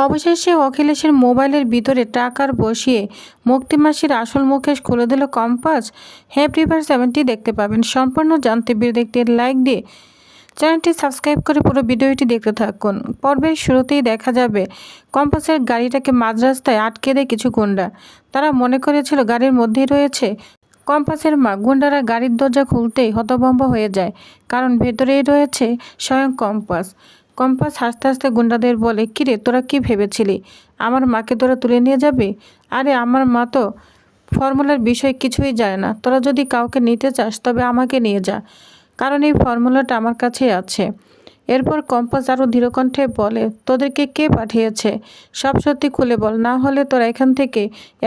অবশেষে অখিলেশের মোবাইলের ভিতরে টাকার বসিয়ে মুক্তিমাসির আসল মুখোশ খুলে দিল কম্পাস। হ্যাপি 70 দেখতে পাবেন। সম্পূর্ণ জানতে ভিডিওটি লাইক দিয়ে চ্যানেলটি সাবস্ক্রাইব করে পুরো ভিডিওটি দেখতে থাকুন। পর্বের শুরুতেই দেখা যাবে কম্পাসের গাড়িটাকে মাঝ রাস্তায় আটকে দেয় কিছু গুন্ডা। তারা মনে করেছিল গাড়ির মধ্যেই রয়েছে কম্পাসের মা। গুন্ডারা গাড়ির দরজা খুলতেই হতভম্ব হয়ে যায়, কারণ ভেতরেই রয়েছে স্বয়ং কম্পাস। কম্পাস হাসতে হাসতে গুন্ডাদের বলে, কিরে তোরা কি ভেবেছিলি আমার মাকে তোরা তুলে নিয়ে যাবে? আরে আমার মা তো ফর্মুলার বিষয় কিছুই জানে না। তোরা যদি কাউকে নিতে চাস তবে আমাকে নিয়ে যা, কারণ এই ফর্মুলাটা আমার কাছেই আছে। এরপর কম্পাস আরও ধীরকণ্ঠে বলে, তোদেরকে কে পাঠিয়েছে? সব সত্যি খুলে বল, না হলে তোরা এখান থেকে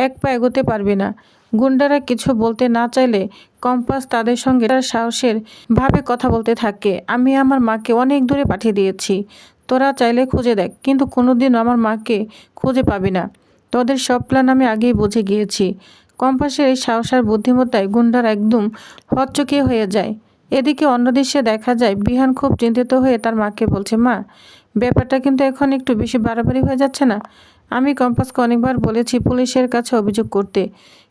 এক পা এগোতে পারবি না। গুন্ডারা কিছু বলতে না চাইলে কম্পাস তাদের সঙ্গে সাহসের ভাবে কথা বলতে থাকে। আমি আমার মাকে অনেক দূরে পাঠিয়ে দিয়েছি, তোরা চাইলে খুঁজে দেখ, কিন্তু কোনোদিন আমার মাকে খুঁজে পাবি না। তোদের সব প্ল্যান আমি আগেই বুঝে গিয়েছি। কম্পাসের এই সাহস আর বুদ্ধিমত্তায় গুন্ডারা একদম হকচকিয়ে হয়ে যায়। এদিকে অন্য দৃশ্যে দেখা যায় বিহান খুব চিন্তিত হয়ে তার মাকে বলছে, মা, ব্যাপারটা কিন্তু এখন একটু বেশি বাড়াবাড়ি হয়ে যাচ্ছে না? আমি কম্পাসকে অনেকবার বলেছি পুলিশের কাছে অভিযোগ করতে,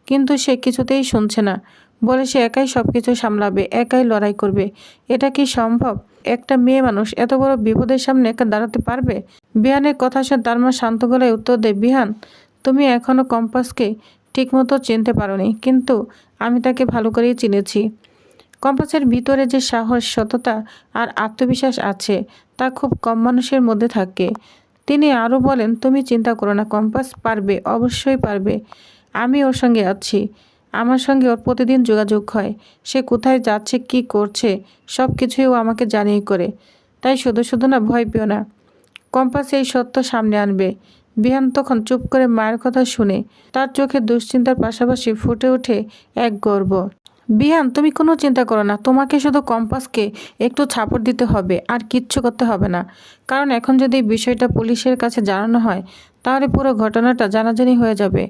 কিন্তু সে কিছুতেই শুনছে না। বলে সে একাই সব কিছু সামলাবে, একাই লড়াই করবে। এটা কি সম্ভব? একটা মেয়ে মানুষ এত বড় বিপদের সামনে একা দাঁড়াতে পারবে? বিহানের কথা শুনে তার মা শান্ত গলায় উত্তর দেয়, বিহান, তুমি এখনও কম্পাসকে ঠিকমতো চিনতে পারোনি, কিন্তু আমি তাকে ভালো করেই চিনেছি। কম্পাসের ভিতরে যে সাহস, সততা আর আত্মবিশ্বাস আছে তা খুব কম মানুষের মধ্যে থাকে। তিনি আরও বলেন, তুমি চিন্তা করো না, কম্পাস পারবে, অবশ্যই পারবে। আমি ওর সঙ্গে আছি। আমার সঙ্গে ওর প্রতিদিন যোগাযোগ হয়। সে কোথায় যাচ্ছে, কি করছে, সব কিছুই ও আমাকে জানিয়ে করে। তাই শুধু শুধু না ভয় পেও না, কম্পাস এই সত্য সামনে আনবে। বিহান তখন চুপ করে মায়ের কথা শুনে তার চোখে দুশ্চিন্তার পাশাপাশি ফুটে ওঠে এক গর্ব। বিহান, তুমি কোনো চিন্তা করো না, তোমাকে শুধু কম্পাসকে একটু ছাপড় দিতে হবে, আর কিচ্ছু করতে হবে না। কারণ এখন যদি বিষয়টা পুলিশের কাছে জানানো হয় তাহলে পুরো ঘটনাটা জানাজানি হয়ে যাবে,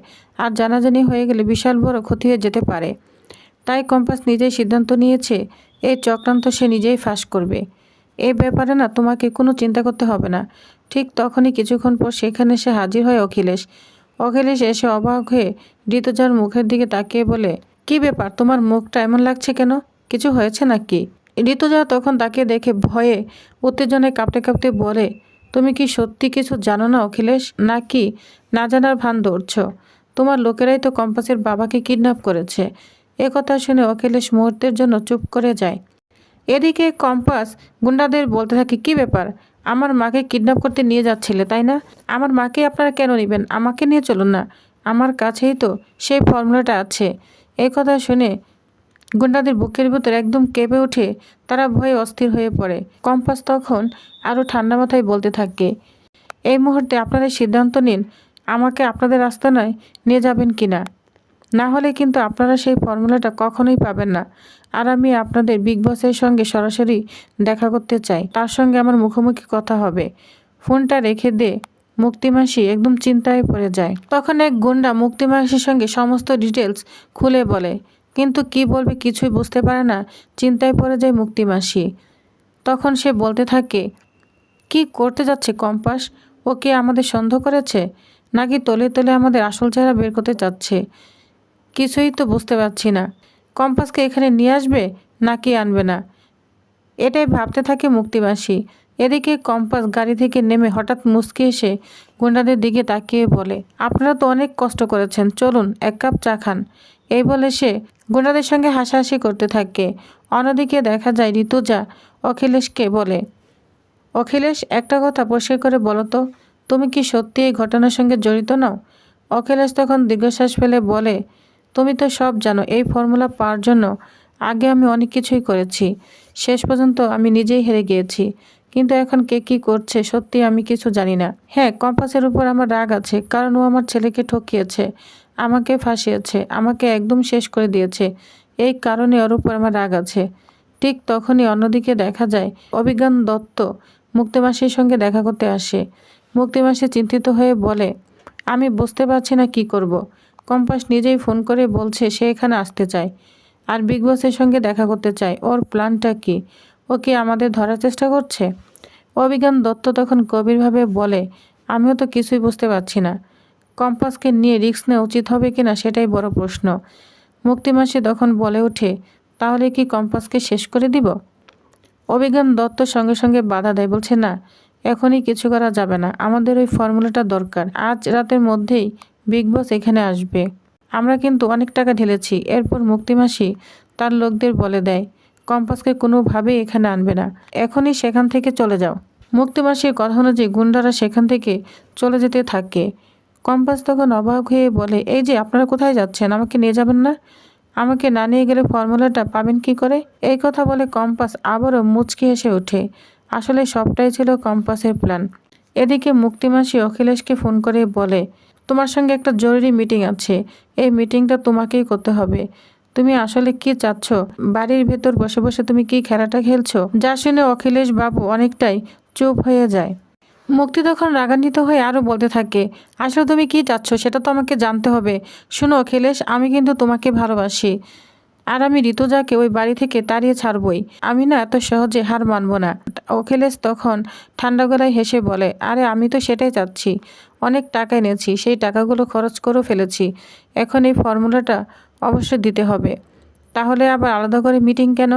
আর জানাজানি হয়ে গেলে বিশাল বড় ক্ষতি হয়ে যেতে পারে। তাই কম্পাস নিজেই সিদ্ধান্ত নিয়েছে এই চক্রান্ত সে নিজেই ফাঁস করবে। এই ব্যাপারে না তোমাকে কোনো চিন্তা করতে হবে না। ঠিক তখনই কিছুক্ষণ পর সেখানে এসে হাজির হয় অখিলেশ। অখিলেশ এসে অবাক হয়ে ঋতুজার মুখের দিকে তাকিয়ে বলে, কি ব্যাপার, তোমার মুখটা এমন লাগছে কেন? কিছু হয়েছে নাকি? ঋতুজা তখন তাকে দেখে ভয়ে উত্তেজনায় কাঁপতে কাঁপতে বলে, তুমি কি সত্যি কিছু জানো না অখিলেশ, নাকি না জানার ভান ধরছ? তোমার লোকেরাই তো কম্পাসের বাবাকে কিডন্যাপ করেছে। একথা শুনে অখিলেশ মুহূর্তের জন্য চুপ করে যায়। এদিকে কম্পাস গুন্ডাদের বলতে থাকে, কি ব্যাপার, আমার মাকে কিডন্যাপ করতে নিয়ে যাচ্ছিলে তাই না? আমার মাকে আপনারা কেন নেবেন? আমাকে নিয়ে চলুন না, আমার কাছেই তো সেই ফর্মুলাটা আছে। এই কথা শুনে গুন্ডাদের বুকের ভিতর একদম কেঁপে ওঠে, তারা ভয়ে অস্থির হয়ে পড়ে। কম্পাস তখন আরও ঠান্ডা মাথায় বলতে থাকে, এই মুহূর্তে আপনারা সিদ্ধান্ত নিন, আমাকে আপনাদের আস্তানায় নিয়ে যাবেন কিনা। না হলে কিন্তু আপনারা সেই ফর্মুলাটা কখনোই পাবেন না। আর আমি আপনাদের বিগ বসের সঙ্গে সরাসরি দেখা করতে চাই, তার সঙ্গে আমার মুখোমুখি কথা হবে। ফোনটা রেখে দে। মুক্তিমাসি একদম চিন্তায় পড়ে যায়। তখন এক গুন্ডা মুক্তিমাসির সঙ্গে সমস্ত ডিটেলস খুলে বলে, কিন্তু কি বলবে কিছুই বুঝতে পারে না। চিন্তায় পড়ে যায় মুক্তিমাসি। তখন সে বলতে থাকে, কি করতে যাচ্ছে কম্পাস? ও কি আমাদের সন্দেহ করেছে, নাকি তলে তলে আমাদের আসল চেহারা বের করতে চাচ্ছে? কিছুই তো বুঝতে পারছি না। কম্পাসকে এখানে নিয়ে আসবে নাকি আনবে না, এটাই ভাবতে থাকে মুক্তিমাসি। এদিকে কম্পাস গাড়ি থেকে নেমে হঠাৎ মুচকি এসে গুন্ডাদের দিকে তাকিয়ে বলে, আপনারা তো অনেক কষ্ট করেছেন, চলুন এক কাপ চা খান। এই বলে সে গুন্ডাদের সঙ্গে হাসাহাসি করতে থাকে। অন্যদিকে দেখা যায় ঋতুজা অখিলেশকে বলে, অখিলেশ, একটা কথা পরিষ্কার করে বলো তো, তুমি কি সত্যি এই ঘটনার সঙ্গে জড়িত নও? অখিলেশ তখন দীর্ঘশ্বাস ফেলে বলে, তুমি তো সব জানো, এই ফর্মুলা পাওয়ার জন্য আগে আমি অনেক কিছুই করেছি। শেষ পর্যন্ত আমি নিজেই হেরে গিয়েছি, কিন্তু এখন কে কী করছে সত্যি আমি কিছু জানি না। হ্যাঁ, কম্পাসের উপর আমার রাগ আছে, কারণ ও আমার ছেলেকে ঠকিয়েছে, আমাকে ফাঁসিয়েছে, আমাকে একদম শেষ করে দিয়েছে। এই কারণে ওর উপর আমার রাগ আছে। ঠিক তখনই অন্যদিকে দেখা যায় অভিজ্ঞান দত্ত মুক্তিমাসির সঙ্গে দেখা করতে আসে। মুক্তিমাসি চিন্তিত হয়ে বলে, আমি বুঝতে পারছি না কি করব। কম্পাস নিজেই ফোন করে বলছে সে এখানে আসতে চায়, আর বিগ বসের সঙ্গে দেখা করতে চায়। ওর প্ল্যানটা কি? ও কি আমাদের ধরার চেষ্টা করছে? অভিজ্ঞান দত্ত তখন গভীরভাবে বলে, আমিও তো কিছুই বুঝতে পারছি না। কম্পাসকে নিয়ে রিস্ক নেওয়া উচিত হবে কিনা সেটাই বড় প্রশ্ন। মুক্তিমাসি তখন বলে ওঠে, তাহলে কি কম্পাসকে শেষ করে দিব? অভিজ্ঞান দত্ত সঙ্গে সঙ্গে বাধা দেয়, বলছে না, এখনই কিছু করা যাবে না, আমাদের ওই ফর্মুলাটা দরকার। আজ রাতের মধ্যেই বিগ বস এখানে আসবে। আমরা কিন্তু অনেক টাকা ঢেলেছি। এরপর মুক্তিমাসি তার লোকদের বলে দেয়, কম্পাসকে কোনোভাবেই এখানে আনবে না, এখনই সেখান থেকে চলে যাও। মুক্তিমাসির কথা অনুযায়ী গুন্ডারা সেখান থেকে চলে যেতে থাকে। কম্পাস তখন অবাক হয়ে বলে, এই যে আপনারা কোথায় যাচ্ছেন, আমাকে নিয়ে যাবেন না? আমাকে না নিয়ে গেলে ফর্মুলাটা পাবেন কি করে? এই কথা বলে কম্পাস আবারও মুচকি হেসে ওঠে। আসলে সবটাই ছিল কম্পাসের প্ল্যান। এদিকে মুক্তিমাসি অখিলেশকে ফোন করে বলে, তোমার সঙ্গে একটা জরুরি মিটিং আছে, এই মিটিংটা তোমাকেই করতে হবে। তুমি আসলে কি চাচ্ছ? বাড়ির ভেতর বসে বসে তুমি কি খেলাটা খেলছো? যা শুনে অখিলেশ বাবু অনেকটাই চুপ হয়ে যায়। মুক্তি তখন রাগান্বিত হয়ে আরও বলতে থাকে, আসলে তুমি কি চাচ্ছ সেটা তো আমাকে জানতে হবে। শোনো অখিলেশ, আমি কিন্তু তোমাকে ভালোবাসি, আর আমি ঋতুজাকে ওই বাড়ি থেকে তাড়িয়ে ছাড়বই। আমি না এত সহজে হার মানব না। অখিলেশ তখন ঠান্ডা গলায় হেসে বলে, আরে আমি তো সেটাই চাচ্ছি। অনেক টাকা এনেছি, সেই টাকাগুলো খরচ করেও ফেলেছি। এখন এই ফর্মুলাটা অবশ্যই দিতে হবে। তাহলে আবার আলাদা করে মিটিং কেন?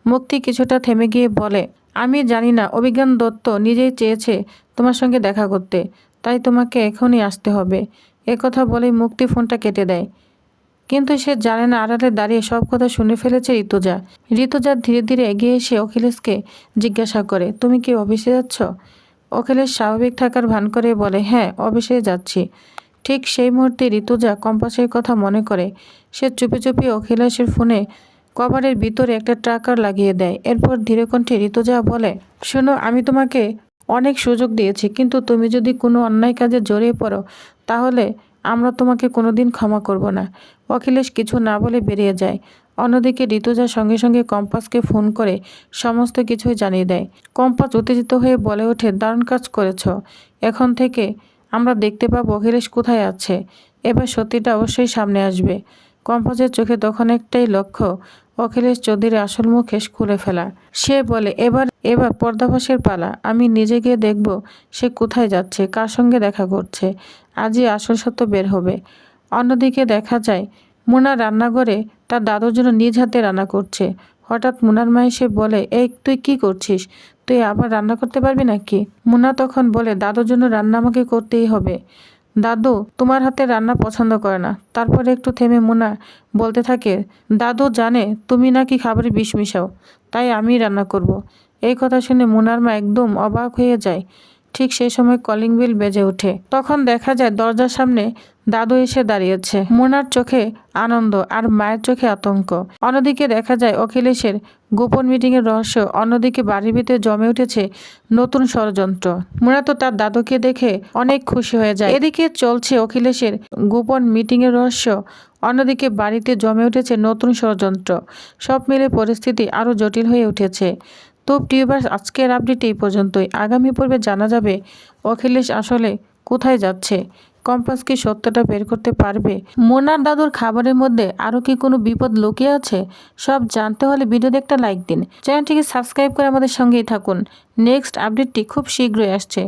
মুক্তি কিছুটা থেমে গিয়ে বলে, আমি জানি না, অভিজ্ঞান দত্ত নিজেই চেয়েছে তোমার সঙ্গে দেখা করতে, তাই তোমাকে এখনই আসতে হবে। একথা বলেই মুক্তি ফোনটা কেটে দেয়। কিন্তু সে জানে না আড়ালে দাঁড়িয়ে সব কথা শুনে ফেলেছে ঋতুজা। ঋতুজা ধীরে ধীরে এগিয়ে এসে অখিলেশকে জিজ্ঞাসা করে, তুমি কি অফিসে যাচ্ছ? অখিলেশ স্বাভাবিক থাকার ভান করে বলে, হ্যাঁ, অফিসে যাচ্ছি। ঠিক সেই মুহূর্তে ঋতুজা কম্পাসের কথা মনে করে। সে চুপি চুপি অখিলেশের ফোনে কভারের ভিতরে একটা ট্র্যাকার লাগিয়ে দেয়। এরপর ধীরে কণ্ঠে ঋতুজা বলে, শোনো, আমি তোমাকে অনেক সুযোগ দিয়েছি, কিন্তু তুমি যদি কোনো অন্যায় কাজে জড়িয়ে পড়ো তাহলে আমরা তোমাকে কোনোদিন ক্ষমা করব না। অখিলেশ কিছু না বলে বেরিয়ে যায়। অন্যদিকে ঋতুজা সঙ্গে সঙ্গে কম্পাসকে ফোন করে সমস্ত কিছুই জানিয়ে দেয়। কম্পাস উত্তেজিত হয়ে বলে ওঠে, দারুণ কাজ করেছ। এখন থেকে আমরা দেখতে পাবো অখিলেশ কোথায় আছে। এবার সত্যিটা অবশ্যই সামনে আসবে। কম্পাসের চোখে তখন একটাই লক্ষ্য, অখিলেশ চৌধুরীর আসল মুখোশ খুলে ফেলা। সে বলে, এবার পর্দাফাঁসের পালা। আমি নিজে গিয়ে দেখব সে কোথায় যাচ্ছে, কার সঙ্গে দেখা করছে। আজই আসল সত্য বের হবে। অন্যদিকে দেখা যায় মুনা রান্নাঘরে তার দাদুর জন্য নিজ হাতে রান্না করছে। হঠাৎ মুনার মা এসে বলে, এই তুই কি করছিস? তুই আবার রান্না করতে পারবি নাকি? মুনা তখন বলে, দাদুর জন্য রান্না আমাকে করতেই হবে। দাদু তোমার হাতে রান্না পছন্দ করে না। তারপরে একটু থেমে মুনা বলতে থাকে, দাদু জানে তুমি নাকি খাবারে বিষ মিশাও, তাই আমি রান্না করব। এই কথা শুনে মুনার মা একদম অবাক হয়ে যায়। ঠিক সেই সময় কলিং বেল বেজে ওঠে। তখন দেখা যায় দরজার সামনে দাদু এসে দাঁড়িয়েছে। মুনার চোখে আনন্দ আর মায়ের চোখে আতঙ্ক। অন্যদিকে দেখা যায় অখিলেশের গোপন মিটিংয়ের রহস্য। অন্যদিকে বাড়ির ভিতরে জমে উঠেছে নতুন ষড়যন্ত্র। মুনা তো তার দাদুকে দেখে অনেক খুশি হয়ে যায়। এদিকে চলছে অখিলেশের গোপন মিটিংয়ের রহস্য, অন্যদিকে বাড়িতে জমে উঠেছে নতুন ষড়যন্ত্র। সব মিলে পরিস্থিতি আরও জটিল হয়ে উঠেছে। তো টিউবার্স, আজকের আপডেট এই পর্যন্তই। আগামী পর্বে জানা যাবে অখিলেশ আসলে কোথায় যাচ্ছে। কম্পাস কি সত্যটা বের করতে পারবে? মোনার দাদুর খাবারের মধ্যে আরও কি কোনো বিপদ লুকিয়ে আছে? সব জানতে হলে ভিডিওতে একটা লাইক দিন, চ্যানেলটিকে সাবস্ক্রাইব করে আমাদের সঙ্গেই থাকুন। নেক্সট আপডেটটি খুব শীঘ্রই আসছে।